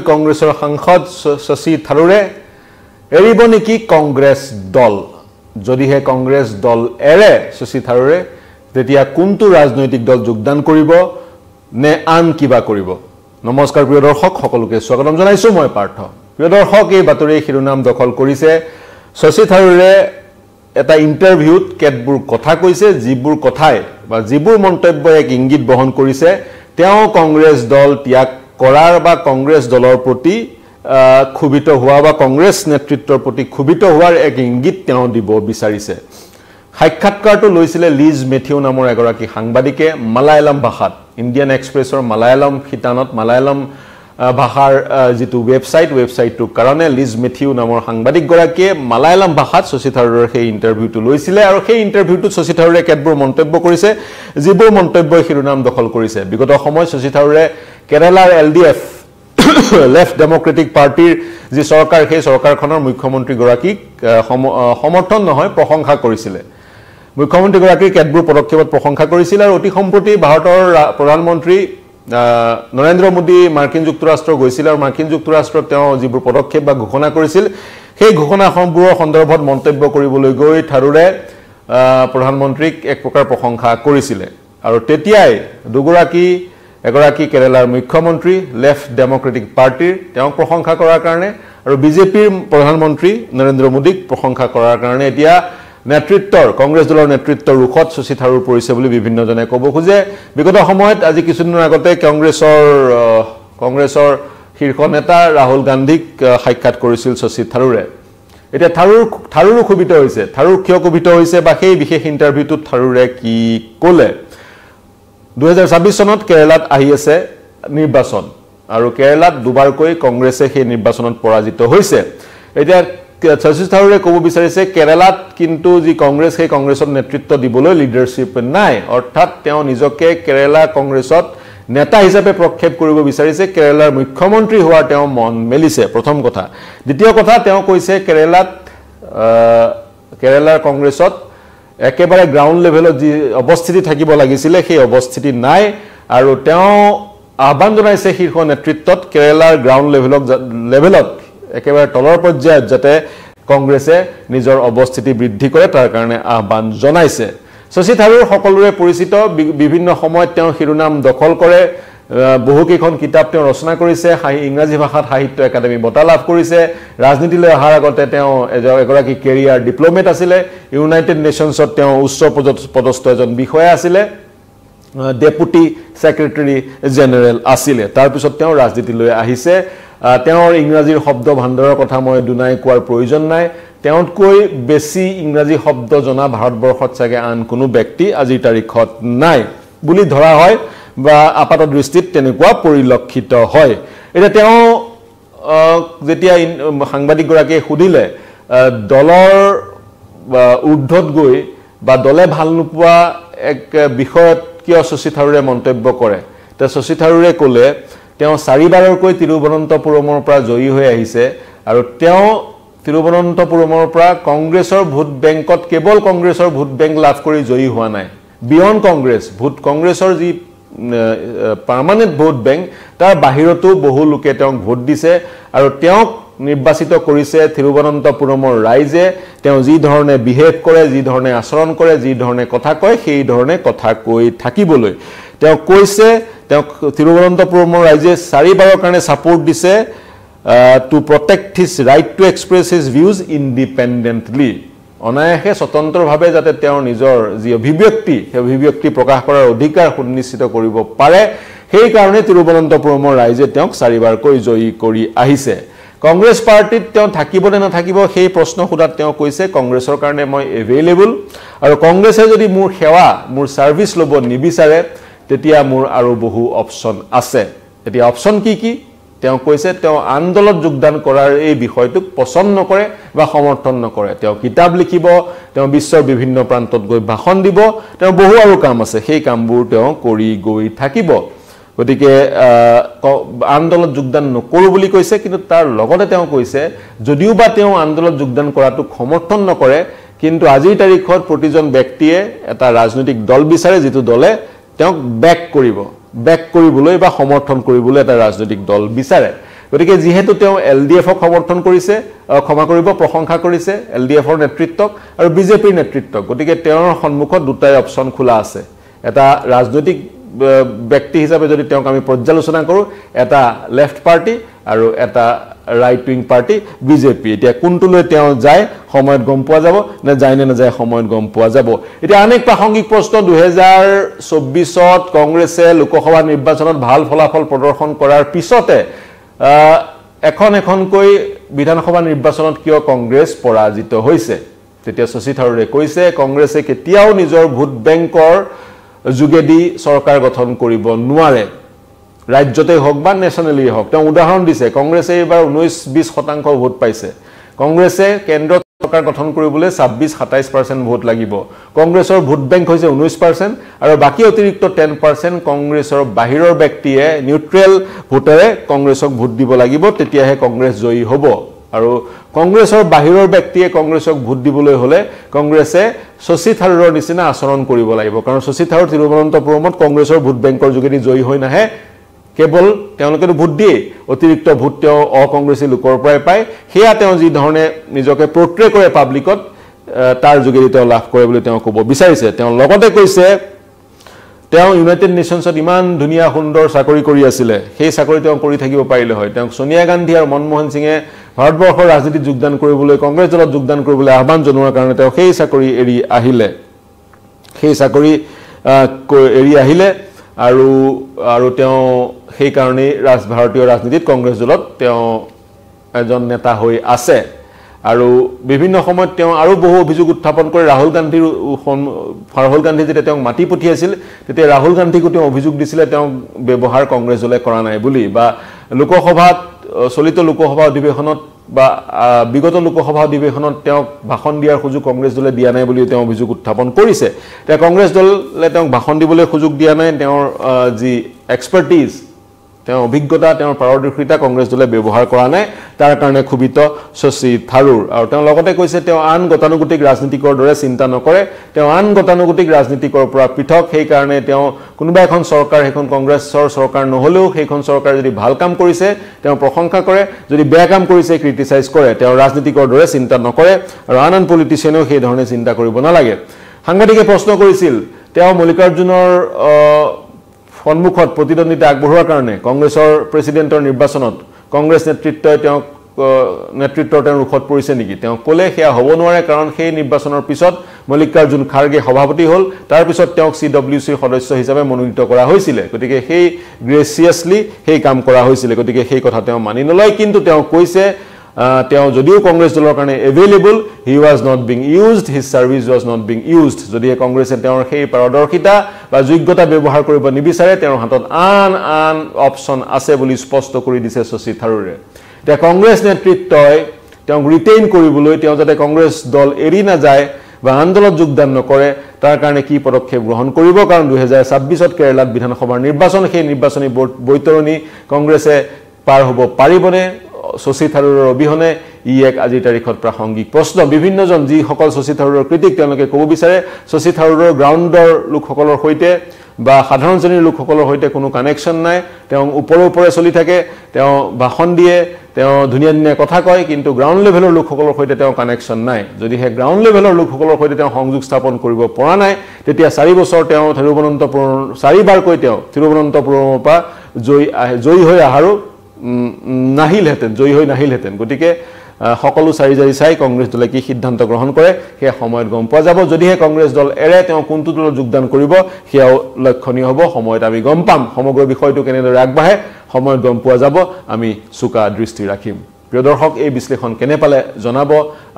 কংগ্ৰেছৰ সাংসদ শশী থাৰুৰে এৰিব নেকি কংগ্ৰেছ দল যদিহে কংগ্ৰেছ দল এৰে শশী থাৰুৰে তেতিয়া কোনটো ৰাজনৈতিক দল যোগদান কৰিব নে আন কিবা কৰিব নমস্কাৰ প্ৰিয় দৰ্শক সকলোকে স্বাগতম জনাইছো মই পাৰ্থ প্ৰিয় দৰ্শক এই বাতৰি শিৰোনাম দখল কৰিছে শশী থাৰুৰে এটা ইন্টাৰভিউত কেতবোৰ কথা কৈছে যিবোৰ কথাই বা যিবোৰ মন্তব্য এক ইংগিত বহন কৰিছে তেওঁ কংগ্ৰেছ দল ত্যাগ কৰাৰ বা কংগ্ৰেছ দলৰ প্ৰতি খুবিত হোৱা বা কংগ্ৰেছ নেতৃত্বৰ প্ৰতি খুবিত হোৱাৰ এক ইংগিত তেওঁ দিব বিচাৰিছে সাক্ষাৎকাৰটো লৈছিলে লিজ মেথিউ নামৰ এগৰাকী সাংবাদিকে মালায়ালাম ভাষাত ইণ্ডিয়ান এক্সপ্ৰেছৰ মালায়ালাম খিতানত মালায়ালাম ভাষাৰ যেটো ৱেবছাইটটোৰ কাৰণে লিজ মেথিউ নামৰ সাংবাদিক গৰাকীয়ে মালায়ালাম ভাষাত শশী থাৰুৰৰ সেই ইন্টাৰভিউটো লৈছিলে আৰু সেই ইন্টাৰভিউটোত শশী থাৰুৰে কেতবোৰ মন্তব্য কৰিছে যিবোৰ মন্তব্যই শিৰোনাম দখল কৰিছে বিগত সময় শশী থাৰুৰে কেৰালাৰ এলডিএফ লেফট ডেমক্ৰেটিক পাৰ্টিৰ যি চৰকাৰ সেই চৰকাৰখনৰ মুখ্যমন্ত্ৰী গৰাকীক সমৰ্থন নহয় প্ৰশংসা কৰিছিলে মুখ্যমন্ত্ৰী গৰাকীৰ কেতবোৰ পদক্ষেপত প্ৰশংসা কৰিছিল আৰু অতি সম্প্ৰতি ভাৰতৰ প্ৰধানমন্ত্ৰী নৰেন্দ্ৰ মোদী মাৰ্কিন যুক্তৰাষ্ট্ৰ গৈছিল আৰু মাৰ্কিন যুক্তৰাষ্ট্ৰত তেওঁ যিবোৰ পদক্ষেপ বা ঘোষণা কৰিছিল সেই ঘোষণাসমূহৰ সন্দৰ্ভত মন্তব্য কৰিবলৈ গৈ থাৰুৰে প্ৰধানমন্ত্ৰীক এক প্ৰকাৰ প্ৰশংসা কৰিছিল আৰু তেতিয়াই এগৰাকী কেৰালাৰ মুখ্যমন্ত্ৰী লেফট ডেমক্ৰেটিক পাৰ্টিৰ তেওঁ প্ৰশংসা কৰাৰ কাৰণে আৰু বিজেপিৰ প্ৰধানমন্ত্ৰী নৰেন্দ্ৰ মোদীক প্ৰশংসা কৰাৰ কাৰণে এতিয়া কংগ্ৰেছ দলৰ নেতৃত্বৰ ৰুখত শশী থাৰুৰ পৰিছে বুলি বিভিন্নজনে ক'ব খোজে বিগত সময়ত আজি কিছুদিনৰ আগতে কংগ্ৰেছৰ শীৰ্ষ নেতা ৰাহুল গান্ধীক সাক্ষাৎ কৰিছিল শশী থাৰুৰে এতিয়া থাৰুৰো ক্ষোভিত হৈছে থাৰুৰ কিয় ক্ষোভিত হৈছে বা সেই বিশেষ ইন্টাৰভিউটোত থাৰুৰে কি ক'লে 2026 চনত কেৰালাত আহি আছে নিৰ্বাচন আৰু কেৰালাত দুবাৰকৈ কংগ্ৰেছে সেই নিৰ্বাচনত পৰাজিত হৈছে এতিয়া শশী থাৰুৰে ক'ব বিচাৰিছে কেৰালাত কিন্তু যি কংগ্ৰেছ সেই কংগ্ৰেছৰ নেতৃত্ব দিবলৈ লিডাৰশ্বিপ নাই অৰ্থাৎ তেওঁ নিজকে কেৰালা কংগ্ৰেছত নেতা হিচাপে প্ৰক্ষেপ কৰিব বিচাৰিছে কেৰালাৰ মুখ্যমন্ত্ৰী হোৱাৰ তেওঁ মন মেলিছে প্ৰথম কথা দ্বিতীয় কথা তেওঁ কৈছে কেৰালাৰ কংগ্ৰেছত একেবাৰে গ্ৰাউণ্ড লেভেলত যি অৱস্থিতি থাকিব লাগিছিলে সেই অৱস্থিতি নাই আৰু তেওঁ আহ্বান জনাইছে শীৰ্ষ নেতৃত্বত কেৰালাৰ গ্ৰাউণ্ড লেভেলত একেবাৰে তলৰ পৰ্যায়ত যাতে কংগ্ৰেছে নিজৰ অৱস্থিতি বৃদ্ধি কৰে তাৰ কাৰণে আহ্বান জনাইছে শশী থাৰুৰ সকলোৰে পৰিচিত বিভিন্ন সময়ত তেওঁ শিৰোনাম দখল কৰে বহুকেইখন কিতাপ তেওঁ ৰচনা কৰিছে ইংৰাজী ভাষাত সাহিত্য একাডেমী বঁটা লাভ কৰিছে ৰাজনীতিলৈ অহাৰ আগতে তেওঁ এগৰাকী কেৰিয়াৰ ডিপ্ল'মেট আছিলে ইউনাইটেড নেশ্যনছত তেওঁ উচ্চ পদস্থ এজন বিষয়া আছিলে ডেপুটি ছেক্ৰেটাৰী জেনেৰেল আছিলে তাৰ পিছত তেওঁ ৰাজনীতিলৈ আহিছে তেওঁৰ ইংৰাজীৰ শব্দ ভাণ্ডাৰৰ কথা মই দুনাই কোৱাৰ প্ৰয়োজন নাই তেওঁতকৈ বেছি ইংৰাজী শব্দ জনা ভাৰতবৰ্ষত চাগে আন কোনো ব্যক্তি আজিৰ তাৰিখত নাই বুলি ধৰা হয় বা আপাত দৃষ্টিত তেনেকুৱা পৰিলক্ষিত হয় এতিয়া তেওঁ যেতিয়া সাংবাদিক গৰাকীয়ে সুধিলে দলৰ ঊৰ্ধত গৈ বা দলে ভাল নোপোৱা এক বিষয়ত কিয় শশী থাৰুৰে মন্তব্য কৰে তে শশী থাৰুৰে ক'লে তেওঁ 4বাৰকৈ তিৰুৱনন্তপুৰমৰ পৰা জয়ী হৈ আহিছে আৰু তেওঁ তিৰুৱনন্তপুৰমৰ পৰা কংগ্ৰেছৰ ভোট বেংকত কেৱল কংগ্ৰেছৰ ভোট বেংক লাভ কৰি জয়ী হোৱা নাই বিয়ণ্ড কংগ্ৰেছৰ যি পাৰ্মানেণ্ট ভোট বেংক তাৰ বাহিৰতো বহু লোকে তেওঁক ভোট দিছে আৰু তেওঁক নিৰ্বাচিত কৰিছে তিৰুৱনন্তপুৰমৰ ৰাইজে তেওঁ যি ধৰণে বিহেভ কৰে যি ধৰণে আচৰণ কৰে যি ধৰণে কথা কয় সেই ধৰণে কথা কৈ থাকিবলৈ তেওঁ কৈছে তেওঁক তিৰুৱনন্তপুৰমৰ ৰাইজে 4বাৰৰ কাৰণে সাপোৰ্ট দিছে to protect his right to express his views independently অনায়াসে স্বতন্ত্ৰভাৱে যাতে তেওঁৰ নিজৰ যি অভিব্যক্তি সেই অভিব্যক্তি প্ৰকাশ কৰাৰ অধিকাৰ সুনিশ্চিত কৰিব পাৰে সেই কাৰণে তিৰুৱনন্তপুৰমৰ ৰাইজে তেওঁক 4বাৰকৈ জয়ী কৰি আহিছে কংগ্ৰেছ পাৰ্টিত তেওঁ থাকিব নে নাথাকিব সেই প্ৰশ্ন সোধাত তেওঁ কৈছে কংগ্ৰেছৰ কাৰণে মই এভেইলেবল আৰু কংগ্ৰেছে যদি মোৰ সেৱা মোৰ সাৰ্ভিস ল'ব নিবিচাৰে তেতিয়া মোৰ আৰু বহু অপচন আছে এতিয়া অপচন কি তেওঁ কৈছে তেওঁ আন্দোলনত যোগদান কৰাৰ এই বিষয়টোক পছন্দ নকৰে বা সমৰ্থন নকৰে তেওঁ কিতাপ লিখিব তেওঁ বিশ্বৰ বিভিন্ন প্ৰান্তত গৈ ভাষণ দিব তেওঁ বহু আৰু কাম আছে সেই কামবোৰ তেওঁ কৰি গৈ থাকিব গতিকে আন্দোলনত যোগদান নকৰো বুলি কৈছে কিন্তু তাৰ লগতে তেওঁ কৈছে যদিও বা তেওঁ আন্দোলনত যোগদান কৰাটো সমৰ্থন নকৰে কিন্তু আজিৰ তাৰিখত প্ৰতিজন ব্যক্তিয়ে এটা ৰাজনৈতিক দল বিচাৰে যেটো দলে তেওঁক বেক কৰিবলৈ বা সমৰ্থন কৰিবলৈ এটা ৰাজনৈতিক দল বিচাৰে গতিকে যিহেতু তেওঁ এলডিএফক সমৰ্থন কৰিছে ক্ষমা কৰিব প্ৰশংসা কৰিছে এলডিএফৰ নেতৃত্বক আৰু বিজেপিৰ নেতৃত্বক গতিকে তেওঁৰ সন্মুখত দুটাই অপচন খোলা আছে এটা ৰাজনৈতিক ব্যক্তি হিচাপে যদি তেওঁক আমি পৰ্যালোচনা কৰো এটা লেফট পাৰ্টি আৰু এটা ৰাইট উইং পাৰ্টি বিজেপি এতিয়া কোনটোলৈ তেওঁ যায় সময়ত গম পোৱা যাব নে যায় নে নাযায় সময়ত গম পোৱা যাব এতিয়া অনেক প্ৰাসংগিক প্ৰশ্ন 2024ত কংগ্ৰেছে লোকসভা নিৰ্বাচনত ভাল ফলাফল প্ৰদৰ্শন কৰাৰ পিছতে এখনকৈ বিধানসভা নিৰ্বাচনত কিয় কংগ্ৰেছ পৰাজিত হৈছে তেতিয়া শশী থাৰুৰে কৈছে কংগ্ৰেছে কেতিয়াও নিজৰ ভোট বেংকৰ যোগেদি চৰকাৰ গঠন কৰিব নোৱাৰে ৰাজ্যতে হোক বা নেশ্যনেলি হোক তেওঁ উদাহৰণ দিছে কংগ্ৰেছে এবাৰ 19-20% ভোট পাইছে কংগ্ৰেছে কেন্দ্ৰত চৰকাৰ গঠন কৰিবলৈ 26-27% ভোট লাগিব কংগ্ৰেছৰ ভোট বেংক হৈছে 19% আৰু বাকি অতিৰিক্ত 10% কংগ্ৰেছৰ বাহিৰৰ ব্যক্তিয়ে নিউট্ৰেল ভোটেৰে কংগ্ৰেছক ভোট দিব লাগিব তেতিয়াহে কংগ্ৰেছ জয়ী হ'ব আৰু কংগ্ৰেছৰ বাহিৰৰ ব্যক্তিয়ে কংগ্ৰেছক ভোট দিবলৈ হলে কংগ্ৰেছে শশী থাৰুৰৰ নিচিনা আচৰণ কৰিব লাগিব কাৰণ শশী থাৰুৰ তিৰুৱনন্তপুৰমত কংগ্ৰেছৰ ভোট বেংকৰ যোগেদি জয়ী হৈ নাহে কেৱল তেওঁলোকে ভোট দিয়ে অতিৰিক্ত ভোট তেওঁ অকংগ্ৰেছী লোকৰ পৰাই পায় হেয়া তেওঁ যি ধৰণে নিজকে পোৰ্ট্ৰে কৰে পাব্লিকত তাৰ যোগেদি তেওঁ লাভ কৰে বুলি তেওঁ ক'ব বিচাৰিছে তেওঁ লগতে কৈছে তেওঁ ইউনাইটেড নেশ্যনছত ইমান ধুনীয়া সুন্দৰ চাকৰি কৰি আছিলে সেই চাকৰি তেওঁ কৰি থাকিব পাৰিলে হয় তেওঁ সোনিয়া গান্ধী আৰু মনমোহন সিঙে ভাৰতবৰ্ষৰ ৰাজনীতিত যোগদান কৰিবলৈ কংগ্ৰেছ দলত যোগদান কৰিবলৈ আহ্বান জনোৱাৰ কাৰণে তেওঁ সেই চাকৰি এৰি আহিলে আৰু তেওঁ সেই কাৰণে ভাৰতীয় ৰাজনীতিত কংগ্ৰেছ দলত তেওঁ এজন নেতা হৈ আছে আৰু বিভিন্ন সময়ত তেওঁ আৰু বহু অভিযোগ উত্থাপন কৰে ৰাহুল গান্ধী যেতিয়া তেওঁক মাটি পঠিয়াইছিল তেতিয়া ৰাহুল গান্ধীকো তেওঁ অভিযোগ দিছিলে তেওঁ ব্যৱহাৰ কংগ্ৰেছ দলে কৰা নাই বুলি বা লোকসভাত চলিত লোকসভা অধিৱেশনত বা বিগত লোকসভা অধিৱেশনত তেওঁক ভাষণ দিয়াৰ সুযোগ কংগ্ৰেছ দলে দিয়া নাই বুলি তেওঁ অভিযোগ উত্থাপন কৰিছে তেওঁ কংগ্ৰেছ দলে তেওঁক ভাষণ দিবলৈ সুযোগ দিয়া নাই তেওঁৰ যি এক্সপাৰ্টিজ তেওঁ অভিজ্ঞতা তেওঁৰ পাৰদৰ্শিতা কংগ্ৰেছ দলে ব্যৱহাৰ কৰা নাই তাৰ কাৰণে ক্ষুভিত শশী থাৰুৰ আৰু তেওঁ লগতে কৈছে তেওঁ আন গতানুগতিক ৰাজনীতিকৰ দৰে চিন্তা নকৰে তেওঁ আন গতানুগতিক ৰাজনীতিকৰ পৰা পৃথক সেই কাৰণে তেওঁ কোনোবা এখন চৰকাৰ সেইখন কংগ্ৰেছৰ চৰকাৰ নহলেও সেইখন চৰকাৰ যদি ভাল কাম কৰিছে তেওঁ প্ৰশংসা কৰে যদি বেয়া কাম কৰিছে ক্ৰিটিসাইজ কৰে তেওঁ ৰাজনীতিকৰ দৰে চিন্তা নকৰে আৰু আন পলিটিচিয়ানেও সেই ধৰণে চিন্তা কৰিব নালাগে সাংবাদিকে প্ৰশ্ন কৰিছিল তেওঁ মল্লিকাৰ্জুনৰ সন্মুখত প্ৰতিদ্বন্দ্বিতা আগবঢ়োৱাৰ কাৰণে কংগ্ৰেছৰ প্ৰেসিডেন্টৰ নিৰ্বাচনত কংগ্ৰেছ নেতৃত্বই তেওঁক নেতৃত্বৰ তেওঁৰ ৰুখত পৰিছে নেকি তেওঁ ক'লে হেয়া হ'ব নোৱাৰে কাৰণ সেই নিৰ্বাচনৰ পিছত মল্লিকাৰ্জুন খাৰগে সভাপতি হ'ল তাৰ পিছত তেওঁক সিডব্লিউচিৰ সদস্য হিচাপে মনোনীত কৰা হৈছিল গতিকে সেই গ্ৰেচিয়াছলি সেই কাম কৰা হৈছিল গতিকে সেই কথা তেওঁ মানি নলয় কিন্তু তেওঁ কৈছে তেওঁ যদিও কংগ্ৰেছ দলৰ কাৰণে available he was not being used his service was not being used যদি কংগ্ৰেছে তেওঁৰ সেই পাৰদৰ্শিতা বা যোগ্যতা ব্যৱহাৰ কৰিব নিবিচাৰে তেওঁৰ হাতত আন অপচন আছে বুলি স্পষ্ট কৰি দিছে শশী থাৰুৰে এতিয়া কংগ্ৰেছ নেতৃত্বই তেওঁক ৰিটেইন কৰিবলৈ তেওঁ যাতে কংগ্ৰেছ দল এৰি না যায় বা আন্দোলনত যোগদান নকৰে তাৰ কাৰণে কি পদক্ষেপ গ্ৰহণ কৰিব কাৰণ 2026ত কেৰালাত বিধানসভাৰ নিৰ্বাচন সেই নিৰ্বাচনী বৈতৰণি কংগ্ৰেছে পাৰ হ'ব পাৰিবনে শশী থাৰুৰৰ অবিহনে ই এক আজিৰ তাৰিখত প্ৰাসংগিক প্ৰশ্ন বিভিন্নজন যি সকল শশী থাৰুৰৰ ক্ৰিটিক তেওঁলোকে ক'ব বিচাৰে শশী থাৰুৰৰ গ্ৰাউণ্ডৰ লোকসকলৰ সৈতে বা সাধাৰণ শ্ৰেণীৰ লোকসকলৰ সৈতে কোনো কানেকশ্যন নাই তেওঁ ওপৰে চলি থাকে তেওঁ ভাষণ দিয়ে তেওঁ ধুনীয়া কথা কয় কিন্তু গ্ৰাউণ্ড লেভেলৰ লোকসকলৰ সৈতে তেওঁ কানেকশ্যন নাই যদি হে গ্ৰাউণ্ড লেভেলৰ লোকসকলৰ সৈতে তেওঁ সংযোগ স্থাপন কৰিব পৰা নাই তেতিয়া 4 বছৰ তেওঁ তিৰুৱনন্তপুৰম 4বাৰকৈ তেওঁ তিৰুৱনন্তপুৰমৰ পৰা জয়ী হৈ আহাৰো জয়ী হৈ নাহিলহেঁতেন গতিকে সকলো চাৰিজাৰি চাই কংগ্ৰেছ দলে কি সিদ্ধান্ত গ্ৰহণ কৰে সেই সময়ত গম পোৱা যাব যদিহে কংগ্ৰেছ দল এৰে তেওঁ কোনটো দলত যোগদান কৰিব সেয়াও লক্ষণীয় হ'ব সময়ত আমি গম পাম সমগ্ৰ বিষয়টো কেনেদৰে আগবাঢ়ে সময়ত গম পোৱা যাব আমি চুকা দৃষ্টি ৰাখিম প্ৰিয় দৰ্শক এই বিশ্লেষণ কেনে পালে জনাব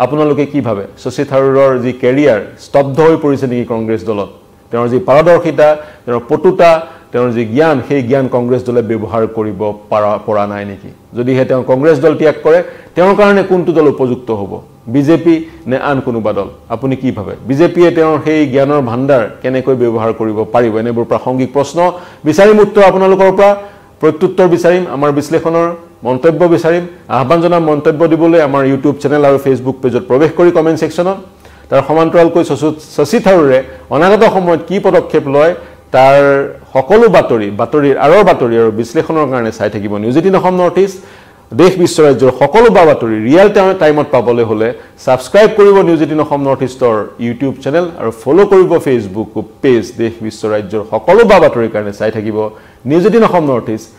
আপোনালোকে কি ভাবে শশী থাৰুৰৰ যি কেৰিয়াৰ স্তব্ধ হৈ পৰিছে নেকি কংগ্ৰেছ দলত তেওঁৰ যি পাৰদৰ্শিতা তেওঁৰ পটুতা তেওঁৰ যি জ্ঞান সেই জ্ঞান কংগ্ৰেছ দলে ব্যৱহাৰ কৰিব পৰা নাই নেকি যদিহে তেওঁ কংগ্ৰেছ দল ত্যাগ কৰে তেওঁৰ কাৰণে কোনটো দল উপযুক্ত হ'ব বিজেপি নে আন কোনোবা দল আপুনি কি ভাবে বিজেপিয়ে তেওঁৰ সেই জ্ঞানৰ ভাণ্ডাৰ কেনেকৈ ব্যৱহাৰ কৰিব পাৰিব এনেবোৰ প্ৰাসংগিক প্ৰশ্ন বিচাৰিম উত্তৰ আপোনালোকৰ পৰা প্ৰত্যুত্তৰ বিচাৰিম আমাৰ বিশ্লেষণৰ মন্তব্য বিচাৰিম আহ্বান জনাম মন্তব্য দিবলৈ আমাৰ ইউটিউব চেনেল আৰু ফেচবুক পেজত প্ৰৱেশ কৰি কমেন্ট সেকশনত তাৰ সমান্তৰালকৈ শশী থাৰুৰে অনাগত সময়ত কি পদক্ষেপ লয় তাৰ সকলো বাতৰিৰ আৰৰ বাতৰি আৰু বিশ্লেষণৰ কাৰণে চাই থাকিব নিউজ 18 অসম নৰ্থ ইষ্ট দেশ বিশ্ব ৰাজ্যৰ সকলো বাতৰি ৰিয়েল টাইমত পাবলৈ হলে সাবস্ক্ৰাইব কৰিব নিউজ 18 অসম নৰ্থ ইষ্টৰ ইউটিউব চেনেল আৰু ফলো কৰিব ফেচবুক পেজ দেশ বিশ্ব ৰাজ্যৰ সকলো বাতৰিৰ কাৰণে চাই থাকিব নিউজ 18 অসম নৰ্থ ইষ্ট